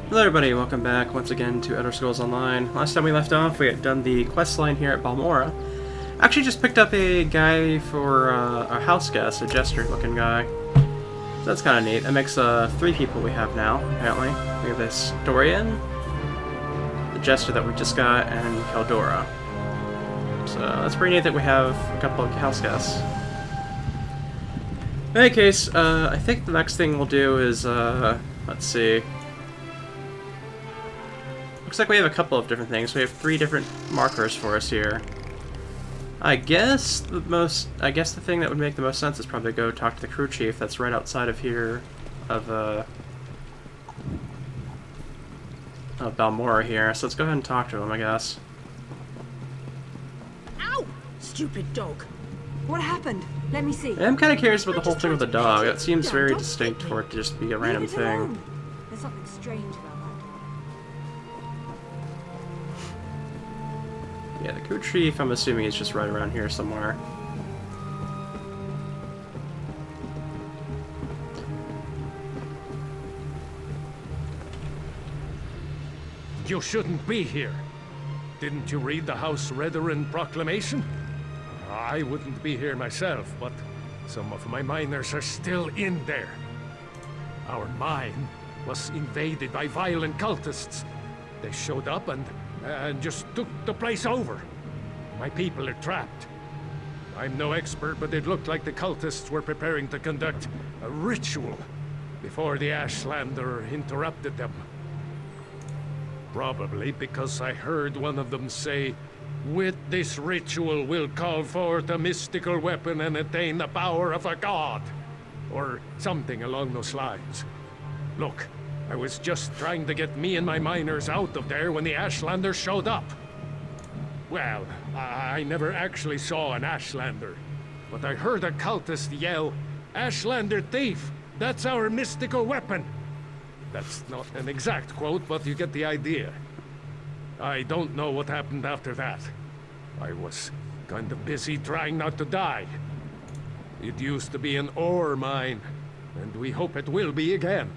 Hello everybody, welcome back once again to Elder Scrolls Online. Last time we left off, we had done the quest line here at Balmora. Actually just picked up a guy for a house guest, a jester-looking guy. So that's kind of neat. That makes 3 people we have now, apparently. We have this Dorian, the jester that we just got, and Caldora. So that's pretty neat that we have a couple of house guests. In any case, I think the next thing we'll do is, let's see. Looks like we have a couple of different things. We have 3 different markers for us here. I guess the thing that would make the most sense is probably go talk to the crew chief that's right outside of here, of Balmora here. So let's go ahead and talk to him, I guess. Ow! Stupid dog. What happened? Let me see. I'm kind of curious about the whole thing with the dog. That seems very distinct for it to just be a random thing. There's something strange about that. Yeah, the crew chief, I'm assuming, is just right around here somewhere. You shouldn't be here. Didn't you read the House Redarin proclamation? I wouldn't be here myself, but some of my miners are still in there. Our mine was invaded by violent cultists. They showed up and just took the place over. My people are trapped. I'm no expert, but it looked like the cultists were preparing to conduct a ritual before the Ashlander interrupted them. Probably because I heard one of them say, "With this ritual we'll call forth a mystical weapon and attain the power of a god," or something along those lines. Look, I was just trying to get me and my miners out of there when the Ashlander showed up. Well, I never actually saw an Ashlander, but I heard a cultist yell, "Ashlander thief! That's our mystical weapon!" That's not an exact quote, but you get the idea. I don't know what happened after that. I was kind of busy trying not to die. It used to be an ore mine, and we hope it will be again.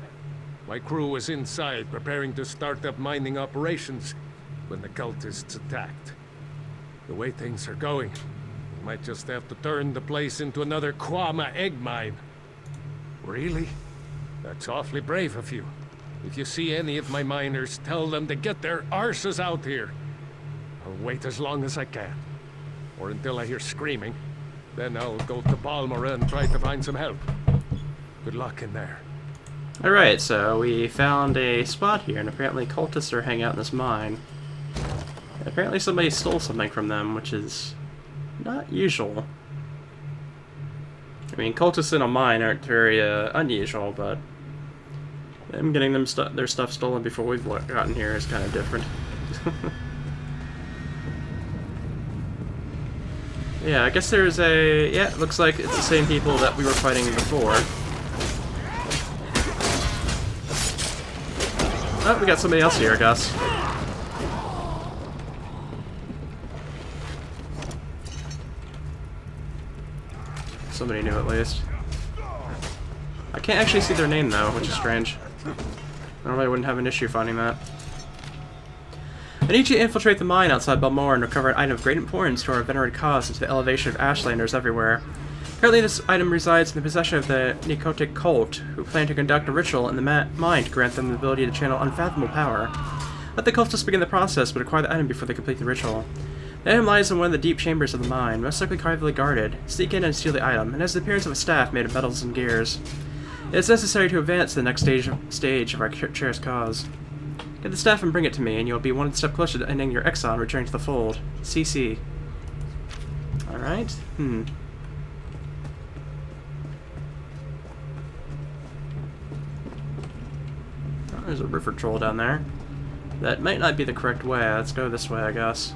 My crew was inside, preparing to start up mining operations when the cultists attacked. The way things are going, we might just have to turn the place into another Kwama egg mine. Really? That's awfully brave of you. If you see any of my miners, tell them to get their arses out here. I'll wait as long as I can. Or until I hear screaming. Then I'll go to Balmora and try to find some help. Good luck in there. Alright, so we found a spot here, and apparently cultists are hanging out in this mine. Apparently somebody stole something from them, which is not usual. I mean, cultists in a mine aren't very unusual, but them getting their stuff stolen before we've gotten here is kind of different. Yeah, I guess there's a... yeah, it looks like it's the same people that we were fighting before. Oh, we got somebody else here, I guess. Somebody knew at least. I can't actually see their name though, which is strange. Normally I wouldn't have an issue finding that. I need you to infiltrate the mine outside Balmora and recover an item of great importance to our venerated cause and to the elevation of Ashlanders everywhere. Currently this item resides in the possession of the Nicotic cult, who plan to conduct a ritual in the mine to grant them the ability to channel unfathomable power. Let the cultists begin the process, but acquire the item before they complete the ritual. The item lies in one of the deep chambers of the mine, most likely privately guarded. Sneak in and steal the item, and has the appearance of a staff made of metals and gears. It is necessary to advance to the next stage of our cherished cause. Get the staff and bring it to me, and you'll be one step closer to ending your exile and returning to the fold. CC. Alright. Oh, there's a river troll down there. That might not be the correct way. Let's go this way, I guess.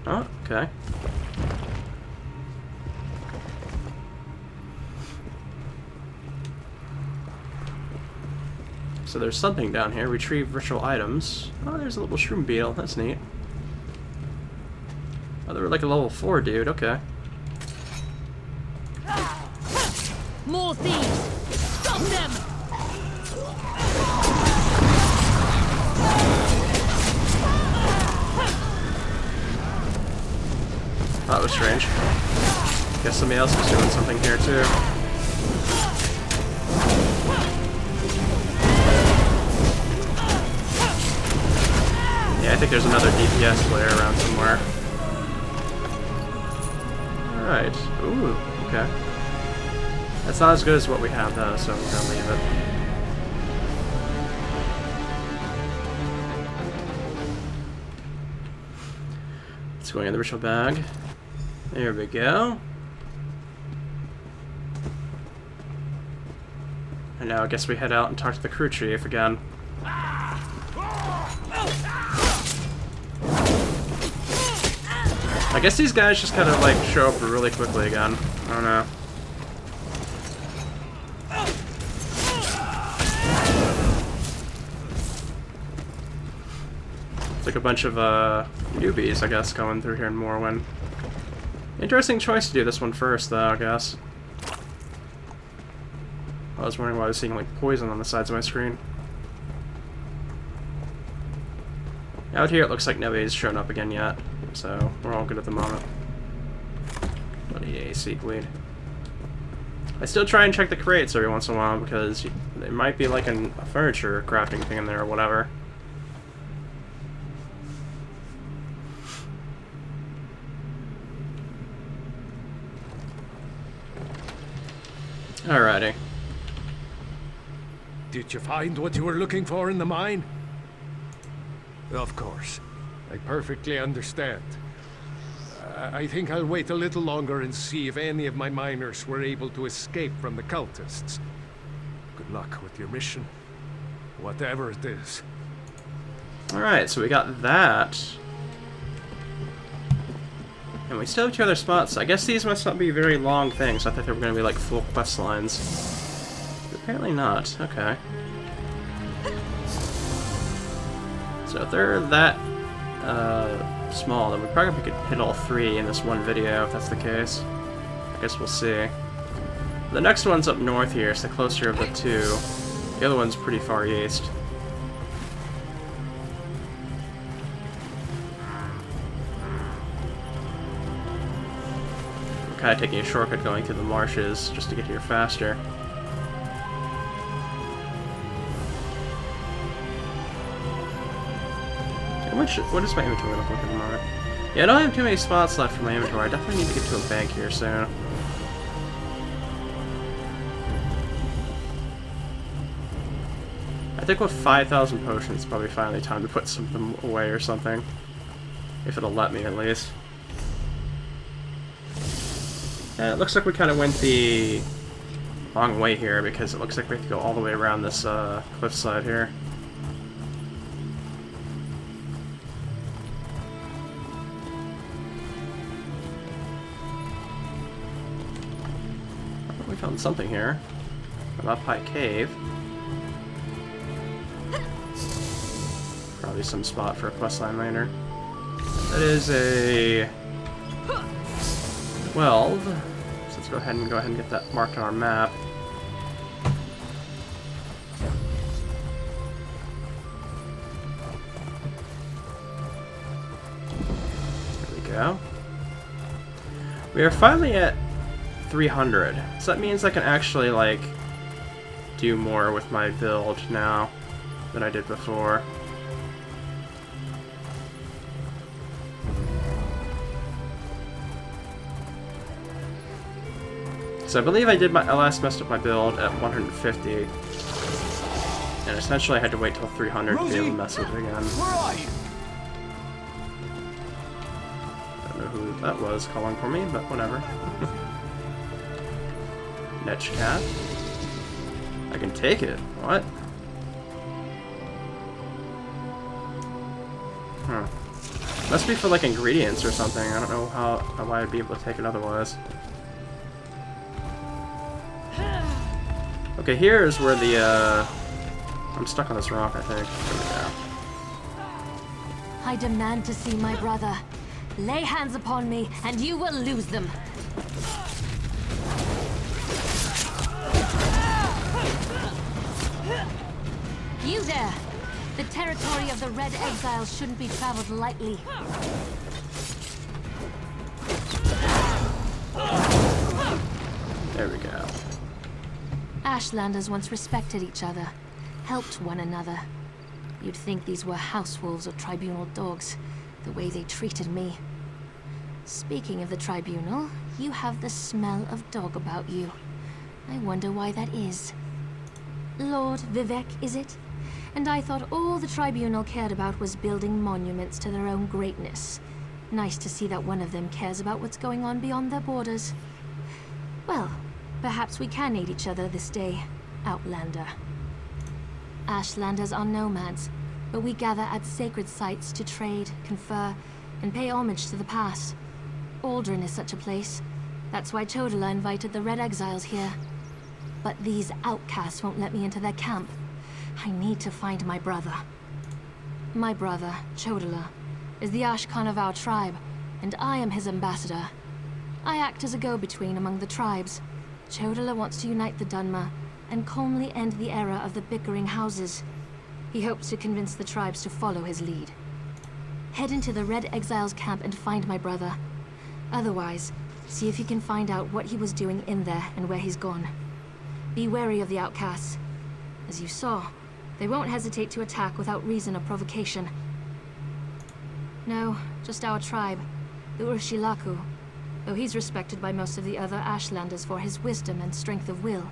Oh, okay. So there's something down here. Retrieve ritual items. Oh, there's a little shroom beetle. That's neat. Oh, they were like a level 4 dude. Okay. More thieves! Stop them! That was strange. Guess somebody else was doing something here too. Yeah, I think there's another DPS player around somewhere. Alright. Ooh, okay. That's not as good as what we have though, so we're gonna leave it. It's going in the ritual bag. There we go. And now I guess we head out and talk to the crew chief again. I guess these guys just kind of like show up really quickly again. I don't know. It's like a bunch of newbies, I guess, going through here in Morrowind. Interesting choice to do this one first, though, I guess. I was wondering why I was seeing like poison on the sides of my screen. Out here it looks like nobody's shown up again yet, so we're all good at the moment. Bloody AC bleed. I still try and check the crates every once in a while because there might be like a furniture crafting thing in there or whatever. Alrighty. Did you find what you were looking for in the mine? Of course. I perfectly understand. I think I'll wait a little longer and see if any of my miners were able to escape from the cultists. Good luck with your mission, whatever it is. Alright, so we got that. And we still have 2 other spots. I guess these must not be very long things. I thought they were going to be like full quest lines. But apparently not. Okay. So if they're that small, then we probably could hit all 3 in this one video, if that's the case. I guess we'll see. The next one's up north here, it's the closer of the 2. The other one's pretty far east. I'm kind of taking a shortcut going through the marshes just to get here faster. What does my inventory look like at the moment? Yeah, I don't have too many spots left for my inventory. I definitely need to get to a bank here soon. I think with 5,000 potions, it's probably finally time to put some of them away or something. If it'll let me, at least. Yeah, it looks like we kind of went the wrong way here, because it looks like we have to go all the way around this cliffside here. We found something here. An up-high cave. Probably some spot for a questline later. That is a 12. So let's go ahead and get that marked on our map. There we go. We are finally at 300. So that means I can actually, like, do more with my build now than I did before. So I believe I last messed up my build at 150. And essentially I had to wait till 300 to be able to mess with it again. Where are you? Don't know who that was calling for me, but whatever. Netch cat. I can take it. What? Huh. Must be for like ingredients or something. I don't know why I'd be able to take it otherwise. Okay, here is where the I'm stuck on this rock, I think. There we go. I demand to see my brother. Lay hands upon me, and you will lose them. The territory of the Red Exiles shouldn't be traveled lightly. There we go. Ashlanders once respected each other, helped one another. You'd think these were house wolves or tribunal dogs, the way they treated me. Speaking of the tribunal, you have the smell of dog about you. I wonder why that is. Lord Vivec, is it? And I thought all the tribunal cared about was building monuments to their own greatness. Nice to see that one of them cares about what's going on beyond their borders. Well, perhaps we can aid each other this day, Outlander. Ashlanders are nomads, but we gather at sacred sites to trade, confer, and pay homage to the past. Aldrin is such a place. That's why Chodola invited the Red Exiles here. But these outcasts won't let me into their camp. I need to find my brother. My brother, Chodola, is the Ashkan of our tribe, and I am his ambassador. I act as a go-between among the tribes. Chodola wants to unite the Dunmer and calmly end the era of the bickering houses. He hopes to convince the tribes to follow his lead. Head into the Red Exiles camp and find my brother. Otherwise, see if you can find out what he was doing in there and where he's gone. Be wary of the outcasts. As you saw, they won't hesitate to attack without reason or provocation. No, just our tribe, the Urshilaku, though he's respected by most of the other Ashlanders for his wisdom and strength of will.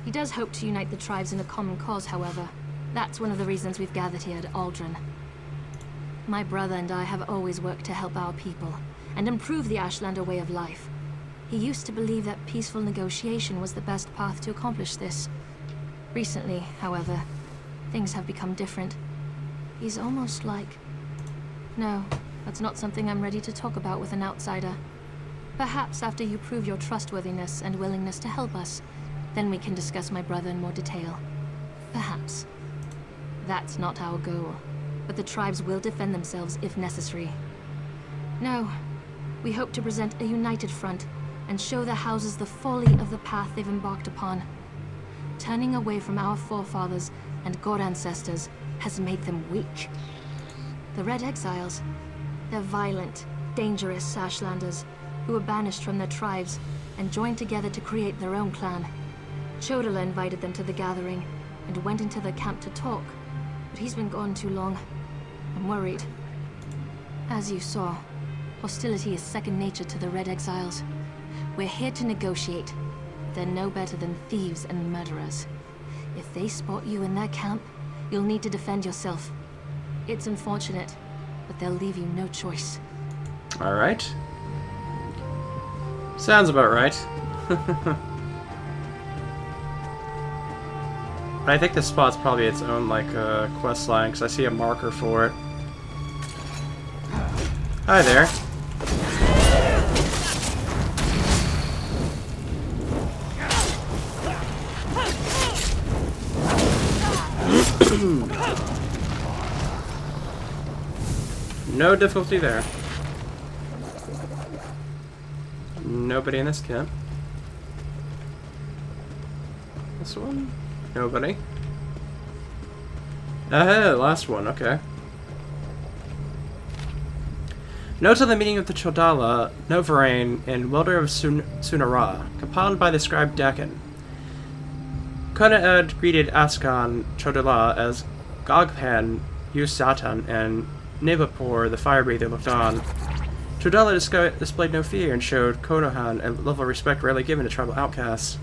He does hope to unite the tribes in a common cause, however. That's one of the reasons we've gathered here at Aldrin. My brother and I have always worked to help our people and improve the Ashlander way of life. He used to believe that peaceful negotiation was the best path to accomplish this. Recently, however, things have become different. He's almost like... No, that's not something I'm ready to talk about with an outsider. Perhaps after you prove your trustworthiness and willingness to help us, then we can discuss my brother in more detail. Perhaps. That's not our goal, but the tribes will defend themselves if necessary. No, we hope to present a united front and show the houses the folly of the path they've embarked upon. Turning away from our forefathers and god ancestors has made them weak. The Red Exiles, they're violent, dangerous Ashlanders who were banished from their tribes and joined together to create their own clan. Chodola invited them to the gathering and went into their camp to talk, but he's been gone too long. I'm worried. As you saw, hostility is second nature to the Red Exiles. We're here to negotiate. They're no better than thieves and murderers. If they spot you in their camp, you'll need to defend yourself. It's unfortunate, but they'll leave you no choice. Alright. Sounds about right. But I think this spot's probably its own, like, quest line, because I see a marker for it. Hi there. No difficulty there. Nobody in this camp. This one? Nobody. Hey, last one, okay. Notes on the meaning of the Chodala, Novarain, and Welder of Sunara, compiled by the scribe Dakin. Konaed greeted Askan Chodala as Gogpan, Usatan, and Nebapor, the fire-breather, looked on. Chodala displayed no fear and showed Konohan a level of respect rarely given to tribal outcasts.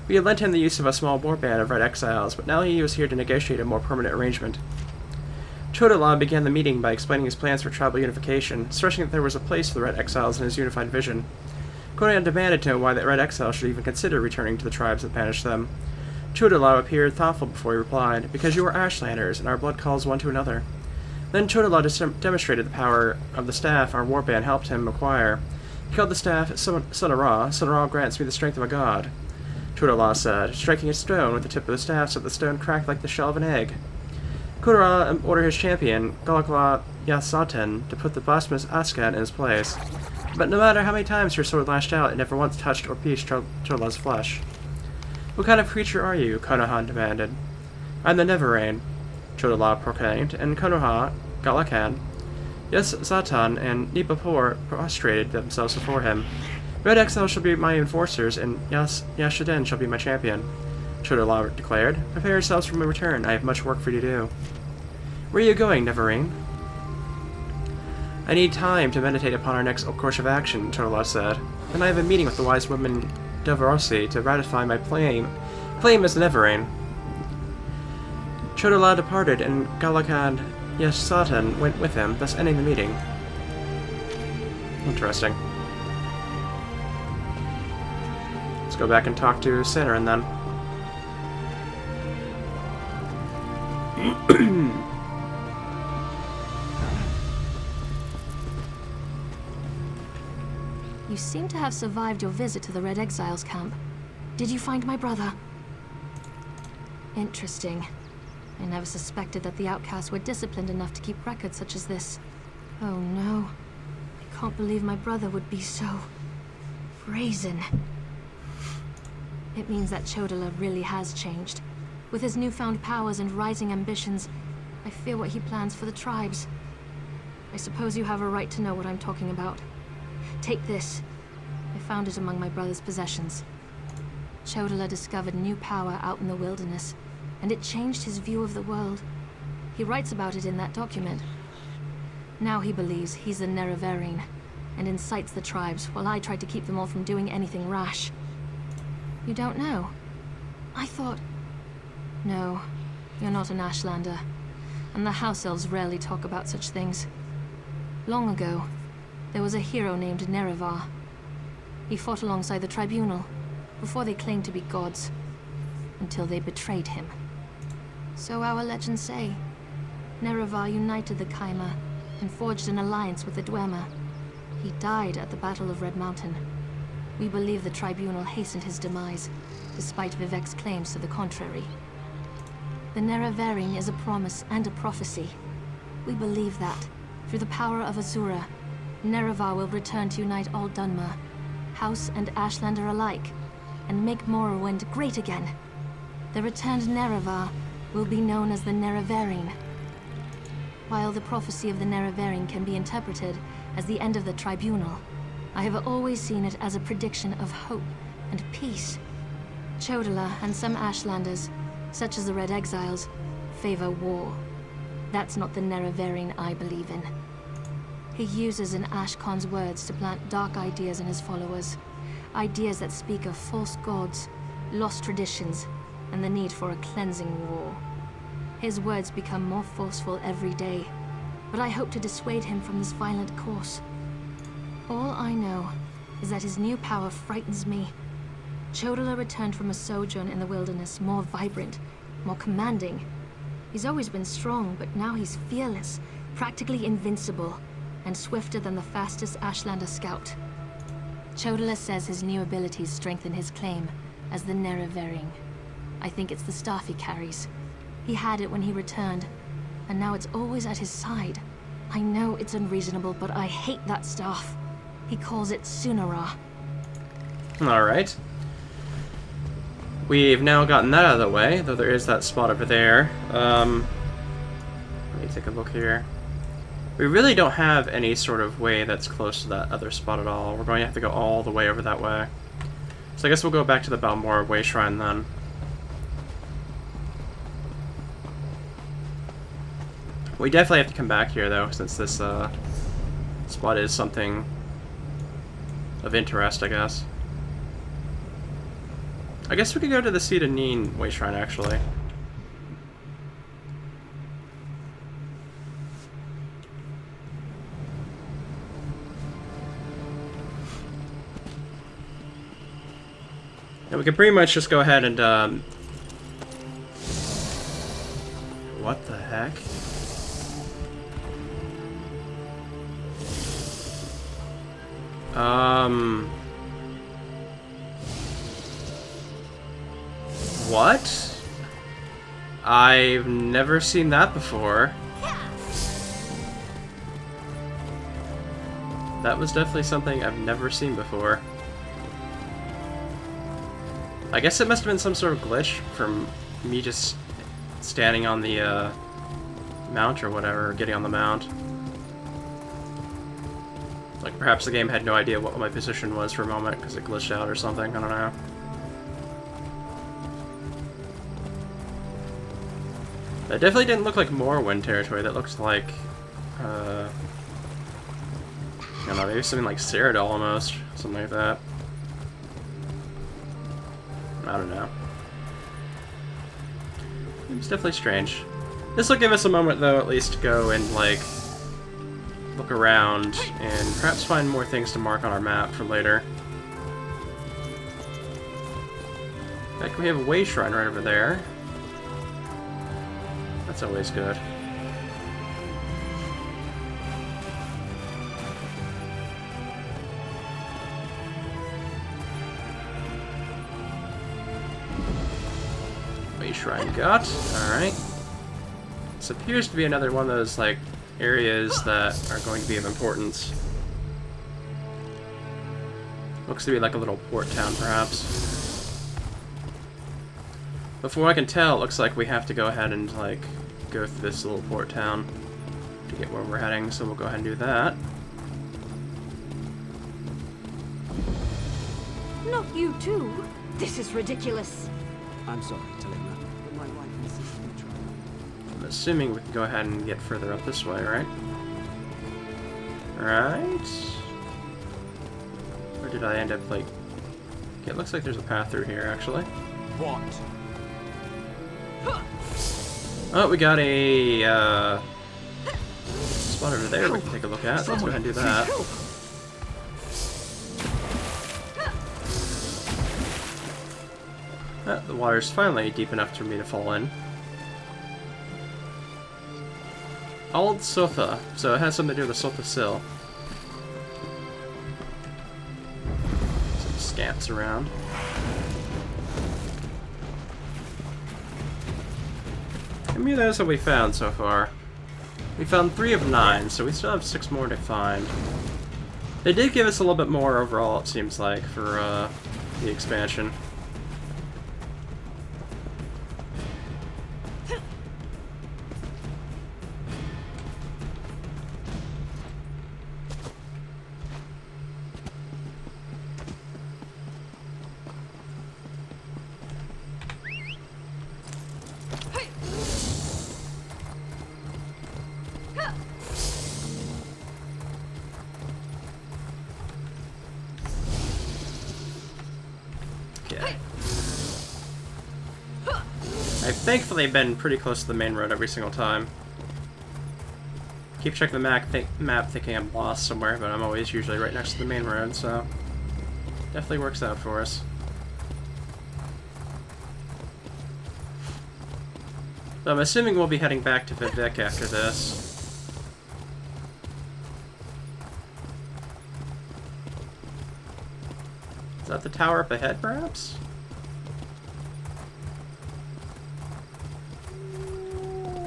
We had lent him the use of a small warband of Red Exiles, but now he was here to negotiate a more permanent arrangement. Chodala began the meeting by explaining his plans for tribal unification, stressing that there was a place for the Red Exiles in his unified vision. Konohan demanded to know why the Red Exiles should even consider returning to the tribes that banished them. Chodala appeared thoughtful before he replied, "Because you are Ashlanders, and our blood calls one to another." Then Chodala demonstrated the power of the staff our warband helped him acquire. He called the staff Sunara. Sunara grants me the strength of a god. Chodala said, striking a stone with the tip of the staff so that the stone cracked like the shell of an egg. Kudara ordered his champion, Galakla Yasaten, to put the blasphemous Askan in his place. But no matter how many times her sword lashed out, it never once touched or pierced Chodala's flesh. "What kind of creature are you?" Konohan demanded. "I'm the Neverain." Chodala proclaimed, and Konoha, Galakad, Yes, Zatan, and Nipapur prostrated themselves before him. Red Exiles shall be my enforcers, and Yashiden shall be my champion, Chodala declared. Prepare yourselves for my return. I have much work for you to do. Where are you going, Neverine? I need time to meditate upon our next course of action, Chodala said. Then I have a meeting with the wise woman Devarosi to ratify my claim as Neverine. Chodala departed, and Galakad Satan went with him, thus ending the meeting. Interesting. Let's go back and talk to Sinarin then. You seem to have survived your visit to the Red Exiles camp. Did you find my brother? Interesting. I never suspected that the outcasts were disciplined enough to keep records such as this. Oh no. I can't believe my brother would be so brazen. It means that Chodala really has changed. With his newfound powers and rising ambitions, I fear what he plans for the tribes. I suppose you have a right to know what I'm talking about. Take this. I found it among my brother's possessions. Chodala discovered new power out in the wilderness, and it changed his view of the world. He writes about it in that document. Now he believes he's the Nerevarine, and incites the tribes, while I try to keep them all from doing anything rash. You don't know? I thought... No, you're not an Ashlander, and the House Elves rarely talk about such things. Long ago, there was a hero named Nerevar. He fought alongside the Tribunal, before they claimed to be gods, until they betrayed him. So our legends say. Nerevar united the Kaima, and forged an alliance with the Dwemer. He died at the Battle of Red Mountain. We believe the Tribunal hastened his demise, despite Vivec's claims to the contrary. The Nerevarine is a promise and a prophecy. We believe that, through the power of Azura, Nerevar will return to unite all Dunmer, House and Ashlander alike, and make Morrowind great again. The returned Nerevar will be known as the Nerevarine. While the prophecy of the Nerevarine can be interpreted as the end of the Tribunal, I have always seen it as a prediction of hope and peace. Chodala and some Ashlanders, such as the Red Exiles, favor war. That's not the Nerevarine I believe in. He uses an Ashkon's words to plant dark ideas in his followers. Ideas that speak of false gods, lost traditions, and the need for a cleansing war. His words become more forceful every day, but I hope to dissuade him from this violent course. All I know is that his new power frightens me. Chodala returned from a sojourn in the wilderness more vibrant, more commanding. He's always been strong, but now he's fearless, practically invincible, and swifter than the fastest Ashlander scout. Chodala says his new abilities strengthen his claim as the Nerevarine. I think it's the staff he carries. He had it when he returned, and now it's always at his side. I know it's unreasonable, but I hate that staff. He calls it Sunara. Alright. We've now gotten that out of the way, though there is that spot over there. Let me take a look here. We really don't have any sort of way that's close to that other spot at all. We're going to have to go all the way over that way. So I guess we'll go back to the Balmora Way Shrine then. We definitely have to come back here though, since this spot is something of interest, I guess. I guess we could go to the Seat of Neen Way Shrine, actually. And we could pretty much just go ahead and, what the heck? What? I've never seen that before. That was definitely something I've never seen before. I guess it must have been some sort of glitch from me just standing on the mount or whatever, or getting on the mount. Like, perhaps the game had no idea what my position was for a moment because it glitched out or something, I don't know. That definitely didn't look like Morrowind territory, that looked like, I don't know, maybe something like Cyrodiil almost, something like that. I don't know. It's definitely strange. This will give us a moment, though, at least to go and, like, look around and perhaps find more things to mark on our map for later. In fact, we have a way shrine right over there. That's always good. Way shrine got. Alright. This appears to be another one of those, like, areas that are going to be of importance. Looks to be like a little port town, perhaps. But from what I can tell, it looks like we have to go ahead and, like, go through this little port town to get where we're heading, so we'll go ahead and do that. Not you too. This is ridiculous. I'm sorry, Telena, but my wife insists we try. I'm assuming we can go ahead and get further up this way, right? Right? Or did I end up, like... Okay, it looks like there's a path through here, actually. What? Oh, we got a, spot over there we can take a look at. Let's go ahead and do that. The water's finally deep enough for me to fall in. Old Sotha, so it has something to do with the Sotha Sill. Some scamps around. How many of those have we found so far? We found 3 of 9, so we still have 6 more to find. They did give us a little bit more overall, it seems like, for the expansion. I've thankfully been pretty close to the main road every single time. Keep checking the map thinking I'm lost somewhere, but I'm always usually right next to the main road, so definitely works out for us. So I'm assuming we'll be heading back to Vivec after this. Is that the tower up ahead, perhaps?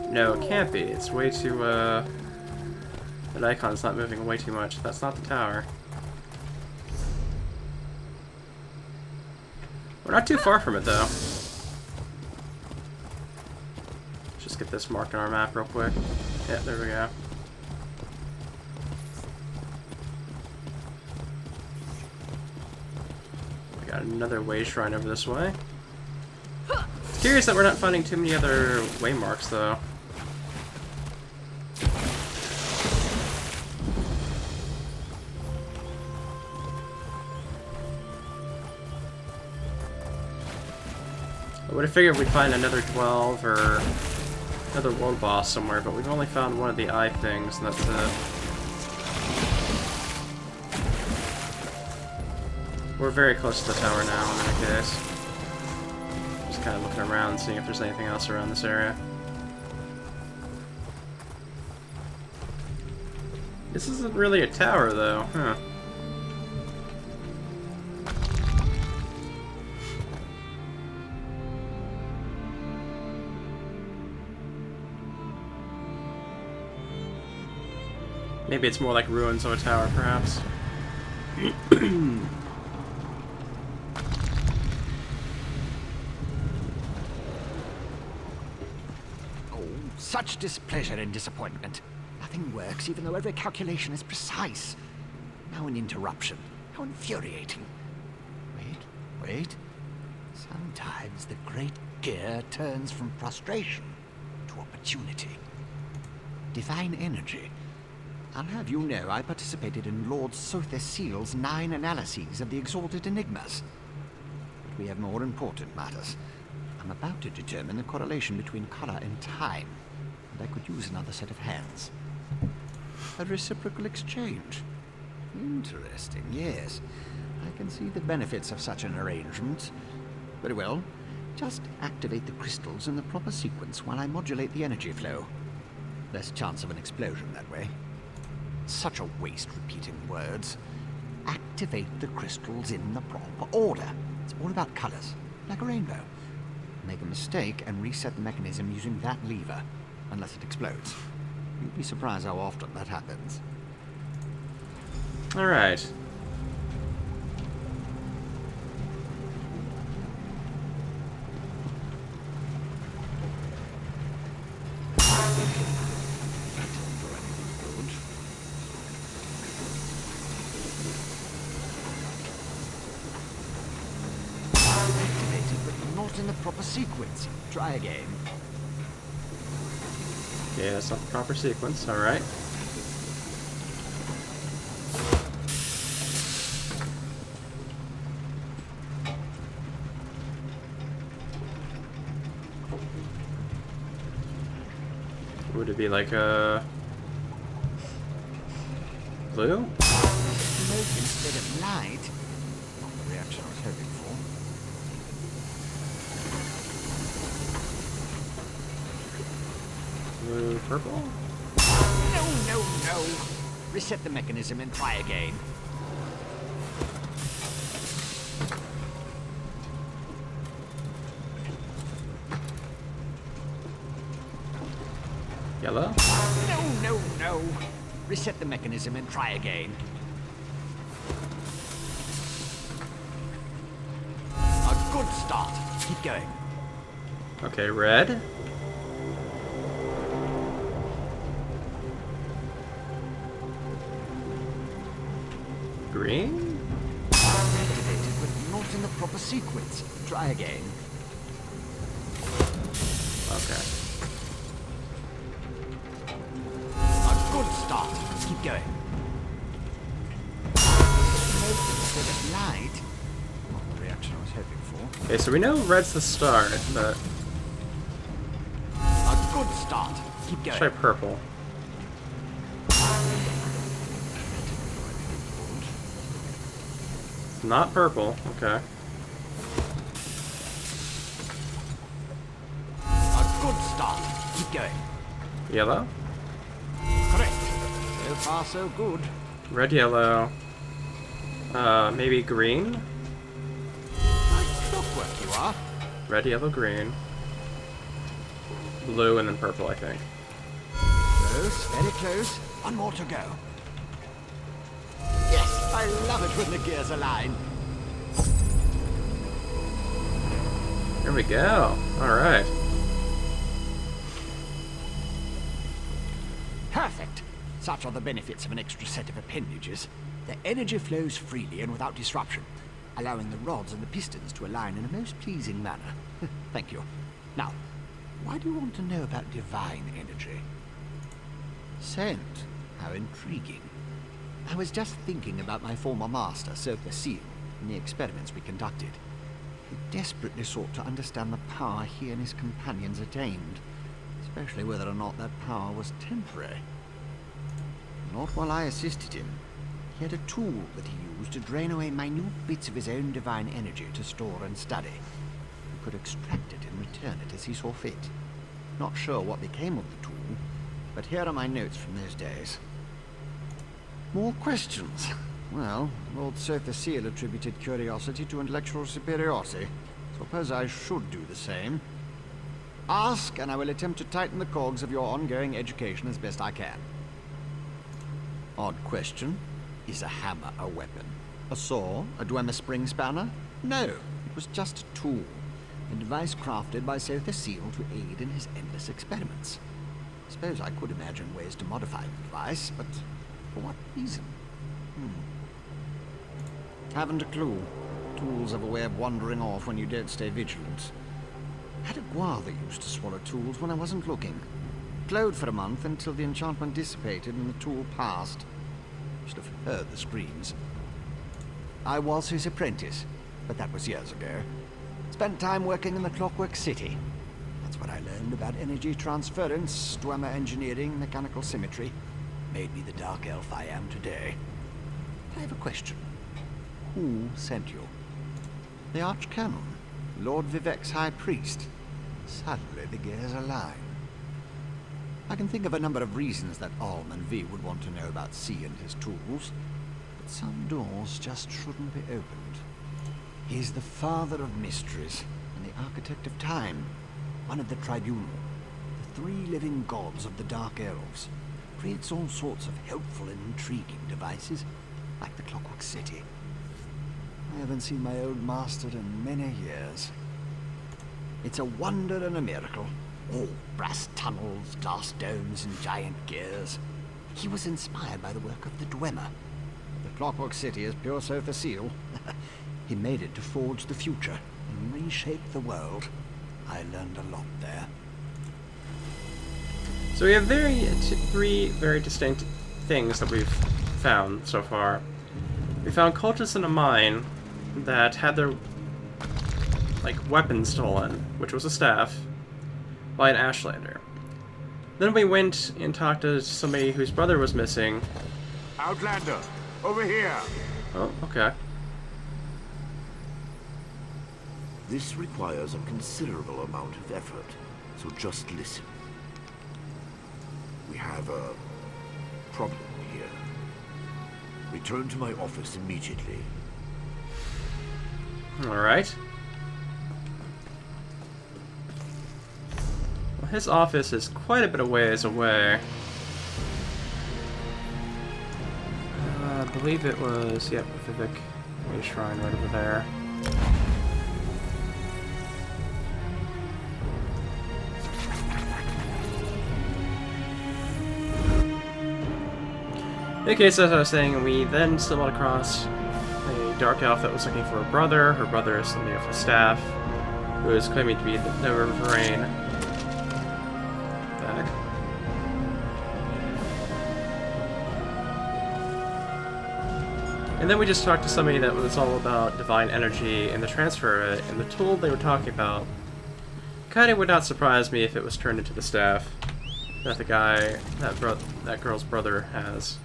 No, it can't be. It's way too, that icon's not moving way too much. That's not the tower. We're not too far from it, though. Just get this marked on our map real quick. Yeah, there we go. We got another way shrine over this way. It's curious that we're not finding too many other way marks, though. I would have figured we'd find another 12 or another world boss somewhere, but we've only found one of the eye things, and that's it. We're very close to the tower now, in any case. Just kind of looking around, seeing if there's anything else around this area. This isn't really a tower, though, huh? Maybe it's more like ruins of a tower, perhaps. Oh, Such displeasure and disappointment. Nothing works, even though every calculation is precise. Now an interruption. How infuriating. Wait. Sometimes the great gear turns from frustration to opportunity. Divine energy. I'll have you know I participated in Lord Vivec's 9 analyses of the exalted enigmas. But we have more important matters. I'm about to determine the correlation between color and time, and I could use another set of hands. A reciprocal exchange. Interesting, yes. I can see the benefits of such an arrangement. Very well. Just activate the crystals in the proper sequence while I modulate the energy flow. Less chance of an explosion that way. Such a waste repeating words. Activate the crystals in the proper order. It's all about colors, like a rainbow. Make a mistake and reset the mechanism using that lever, unless it explodes. You'd be surprised how often that happens. Alright. In the proper sequence. Try again. Yeah, that's not the proper sequence. Alright. Would it be like a blue? Smoke instead of light. Not the reaction I was hoping for. Blue, purple? No. Reset the mechanism and try again. Yellow? No. Reset the mechanism and try again. A good start. Keep going. Okay, red. Green? Activated, but not in the proper sequence. Try again. Okay. A good start. Keep going. Smoke instead of light. Not the reaction I was hoping for. Okay, so we know red's the star, but A good start. Keep going. try purple. It's not purple. Okay. A good start. Keep going. Yellow? Correct. So far, so good. Red, yellow. Maybe green? Like clockwork you are. Red, yellow, green. Blue, and then purple, I think. Close, very close. One more to go. Yes, I love it when the gears align. Here we go. Alright. Perfect. Such are the benefits of an extra set of appendages. The energy flows freely and without disruption, allowing the rods and the pistons to align in a most pleasing manner. Thank you. Now, why do you want to know about divine energy? Scent. How intriguing. I was just thinking about my former master, Vivec, and the experiments we conducted. He desperately sought to understand the power he and his companions attained, especially whether or not that power was temporary. Not while I assisted him. He had a tool that he used to drain away minute bits of his own divine energy to store and study. He could extract it and return it as he saw fit. Not sure what became of the tool, but here are my notes from those days. More questions? Well, Lord Vivec attributed curiosity to intellectual superiority. Suppose I should do the same. Ask, and I will attempt to tighten the cogs of your ongoing education as best I can. Odd question. Is a hammer a weapon? A saw? A Dwemer spring spanner? No, it was just a tool. A device crafted by Vivec to aid in his endless experiments. suppose I could imagine ways to modify the device, but for what reason? Haven't a clue. Tools have a way of wandering off when you don't stay vigilant. Had a guar that used to swallow tools when I wasn't looking. Glowed for a month until the enchantment dissipated and the tool passed. Should have heard the screams. I was his apprentice, but that was years ago. Spent time working in the Clockwork City. That's what I learned about energy transference, Dwemer engineering, mechanical symmetry. Made me the dark elf I am today. I have a question. Who sent you? The Archcanon, Lord Vivec's High Priest. Suddenly the gears align. I can think of a number of reasons that syaoranvee would want to know about C and his tools, but some doors just shouldn't be opened. He's the father of mysteries and the architect of time, one of the tribunal, the three living gods of the Dark Elves. Creates all sorts of helpful and intriguing devices, like the Clockwork City. I haven't seen my old master in many years. It's a wonder and a miracle. All brass tunnels, glass domes, and giant gears. He was inspired by the work of the Dwemer. The Clockwork City is pure so facile. He made it to forge the future and reshape the world. I learned a lot there. So we have three very distinct things that we've found so far. We found cultists in a mine that had their weapon stolen, which was a staff, by an Ashlander. Then we went and talked to somebody whose brother was missing. Outlander, over here! Oh, okay. This requires a considerable amount of effort, so just listen. We have a problem here. Return to my office immediately. Alright. Well, his office is quite a bit of ways away. I believe it was, yep, Vivec Shrine right over there. Okay, so as I was saying, we then stumbled across a dark elf that was looking for a brother. Her brother is somebody with a staff, who is claiming to be the Rain. Back. And then we just talked to somebody that was all about divine energy and the transfer of it, and the tool they were talking about kind of would not surprise me if it was turned into the staff that the guy, that girl's brother has.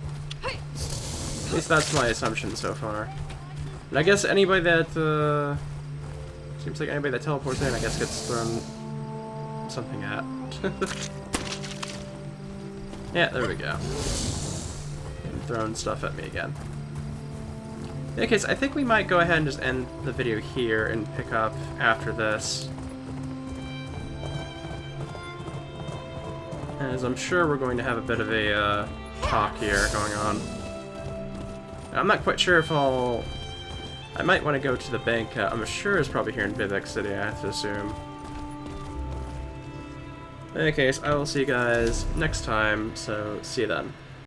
At least that's my assumption so far. And I guess anybody that, seems like anybody that teleports in, I guess gets thrown something at. Yeah, there we go. And throwing stuff at me again. In any case, I think we might go ahead and just end the video here and pick up after this. As I'm sure we're going to have a bit of a talk here going on. I'm not quite sure if I might want to go to the bank. I'm sure it's probably here in Vivec City, I have to assume. In any case, I will see you guys next time, so see you then.